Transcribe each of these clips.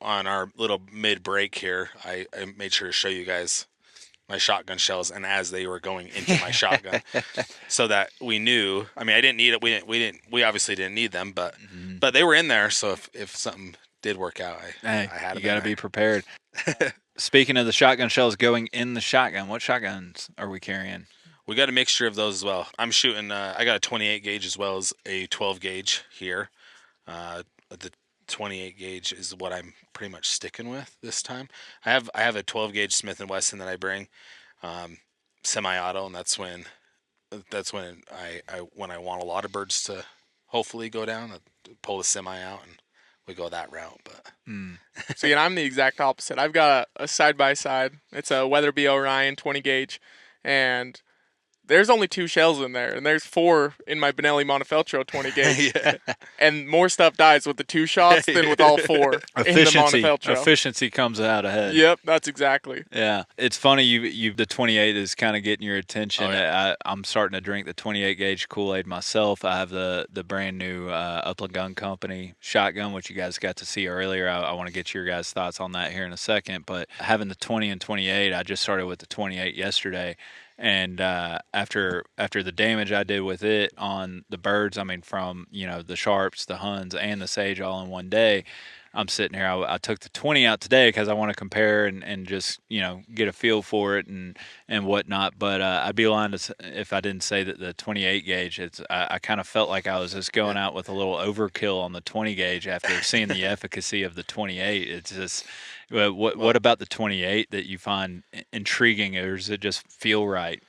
on our little mid-break here, I made sure to show you guys my shotgun shells, and as they were going into my shotgun, so that we knew. I mean, I didn't need it. We obviously didn't need them, but they were in there. So if something did work out, I had them. You got to be prepared. Speaking of the shotgun shells going in the shotgun, what shotguns are we carrying? We got a mixture of those as well. I'm shooting. I got a 28 gauge as well as a 12 gauge here. The 28 gauge is what I'm pretty much sticking with this time. I have a 12 gauge Smith and Wesson that I bring, semi-auto, and that's when I want a lot of birds to hopefully go down. I pull the semi out and we go that route. But See, and I'm the exact opposite. I've got a side by side. It's a Weatherby Orion 20 gauge, and there's only 2 shells in there, and there's 4 in my Benelli Montefeltro 20 gauge. Yeah. And more stuff dies with the 2 shots than with all 4 in the Montefeltro. Efficiency comes out ahead. Yep, that's exactly. Yeah, it's funny. You the 28 is kind of getting your attention. Oh, yeah. I'm starting to drink the 28 gauge Kool-Aid myself. I have the brand new Upland Gun Company shotgun, which you guys got to see earlier. I want to get your guys' thoughts on that here in a second. But having the 20 and 28, I just started with the 28 yesterday. And after the damage I did with it on the birds, I mean, from the sharps, the huns, and the sage all in one day, I'm sitting here. I took the 20 out today because I want to compare and just get a feel for it and whatnot. But I'd be lying if I didn't say that the 28 gauge. I kind of felt like I was just going out with a little overkill on the 20 gauge after seeing the efficacy of the 28. It's just. What about the 28 that you find intriguing, or does it just feel right?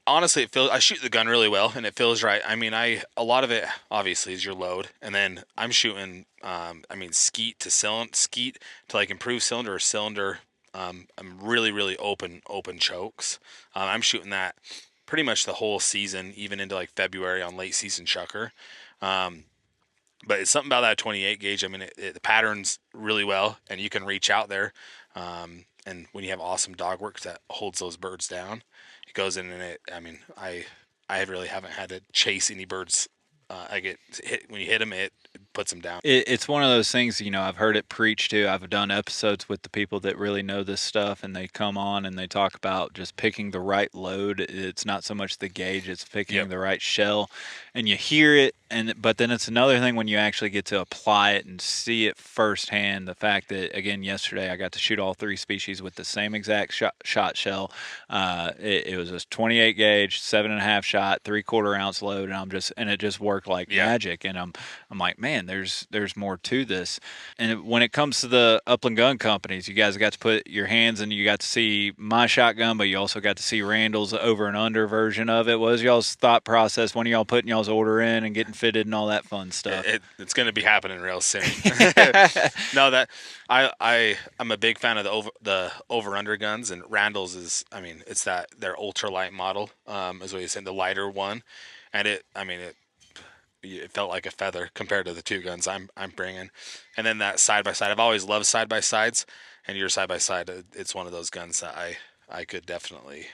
Honestly, it feels. I shoot the gun really well, and it feels right. I mean, a lot of it obviously is your load, and then I'm shooting. Skeet to like improve cylinder or cylinder. I'm really open chokes. I'm shooting that pretty much the whole season, even into like February on late season chucker. But it's something about that 28 gauge. I mean, it patterns really well, and you can reach out there. And when you have awesome dog work that holds those birds down, it goes in and it. I mean, I really haven't had to chase any birds. I get hit when you hit them, it puts them down. It's one of those things, I've heard it preached to. I've done episodes with the people that really know this stuff, and they come on and they talk about just picking the right load. It's not so much the gauge, it's picking the right shell. And you hear it, but then it's another thing when you actually get to apply it and see it firsthand. The fact that, again, yesterday I got to shoot all 3 species with the same exact shot shell. It was a 28 gauge, 7.5 shot, 3/4 ounce load, and it just worked like magic. And I'm like, man, there's more to this. And when it comes to the Upland Gun Companies, you guys got to put your hands in. You got to see my shotgun, but you also got to see Randall's over and under version of it. What was y'all's thought process? When are y'all putting y'all's order in and getting fitted and all that fun stuff? It's going to be happening real soon. No, that I'm a big fan of the over under guns, and Randall's is. I mean, it's that their ultralight model, is what you said, the lighter one, and it felt like a feather compared to the 2 guns I'm bringing. And then that side by side, I've always loved side by sides, and your side by side, it's one of those guns that I could definitely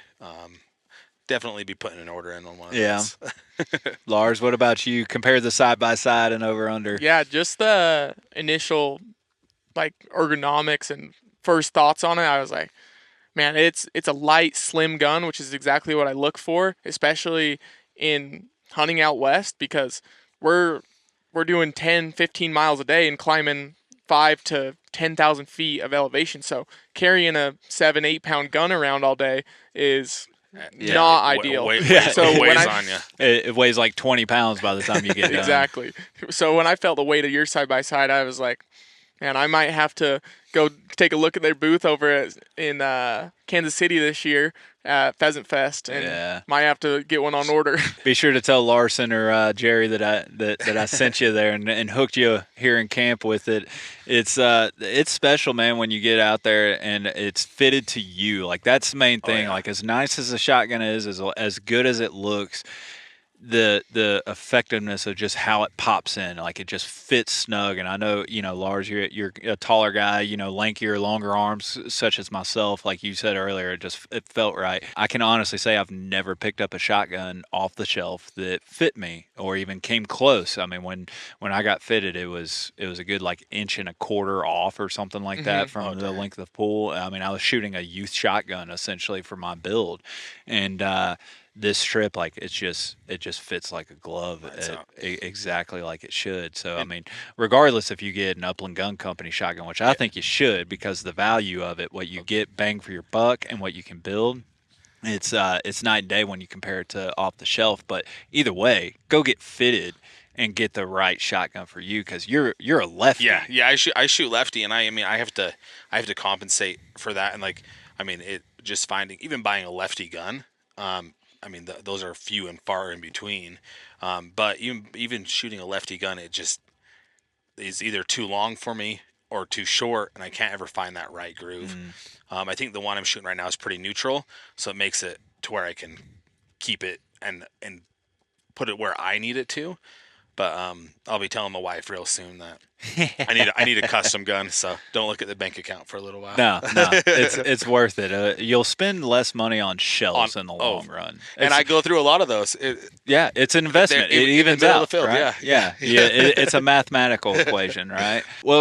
be putting an order in on one of those. Lars, what about you? Compare the side by side and over under. Yeah, just the initial ergonomics and first thoughts on it. I was like, man, it's a light, slim gun, which is exactly what I look for, especially in hunting out west, because we're doing 10, 15 miles a day and climbing 5 to 10,000 feet of elevation. So carrying a 7-8 pound gun around all day is not ideal. It weighs like 20 pounds by the time you get done. Exactly. So when I felt the weight of your side by side, I was like, man, I might have to go take a look at their booth over in Kansas City this year at Pheasant Fest, and might have to get one on order. Be sure to tell Larson or Jerry that I sent you there and hooked you here in camp with it. It's special, man, when you get out there and it's fitted to you. Like, that's the main thing. Like, as nice as the shotgun is, as good as it looks, the effectiveness of just how it pops in, like it just fits snug. And I know, Lars, you're a taller guy, lankier, longer arms, such as myself. Like you said earlier, it felt right. I can honestly say I've never picked up a shotgun off the shelf that fit me or even came close. I mean, when I got fitted, it was a good like inch and a quarter off or something like that from the length of the pool. I mean, I was shooting a youth shotgun essentially for my build, and this strip, like it just fits like a glove, exactly like it should. So I mean, regardless if you get an Upland Gun Company shotgun, which I think you should, because the value of it, what you get bang for your buck, and what you can build, it's night and day when you compare it to off the shelf. But either way, go get fitted and get the right shotgun for you, because you're a lefty. Yeah. I shoot lefty, and I mean I have to compensate for that, and like I mean it just even buying a lefty gun. I mean, those are few and far in between. But even shooting a lefty gun, it just is either too long for me or too short, and I can't ever find that right groove. I think the one I'm shooting right now is pretty neutral, so it makes it to where I can keep it and put it where I need it to. But I'll be telling my wife real soon that I need a custom gun. So don't look at the bank account for a little while. No, it's worth it. You'll spend less money on shells in the long run. And I go through a lot of those. It's an investment. It evens out. Field, right? Yeah. It's a mathematical equation, right? Well, guys.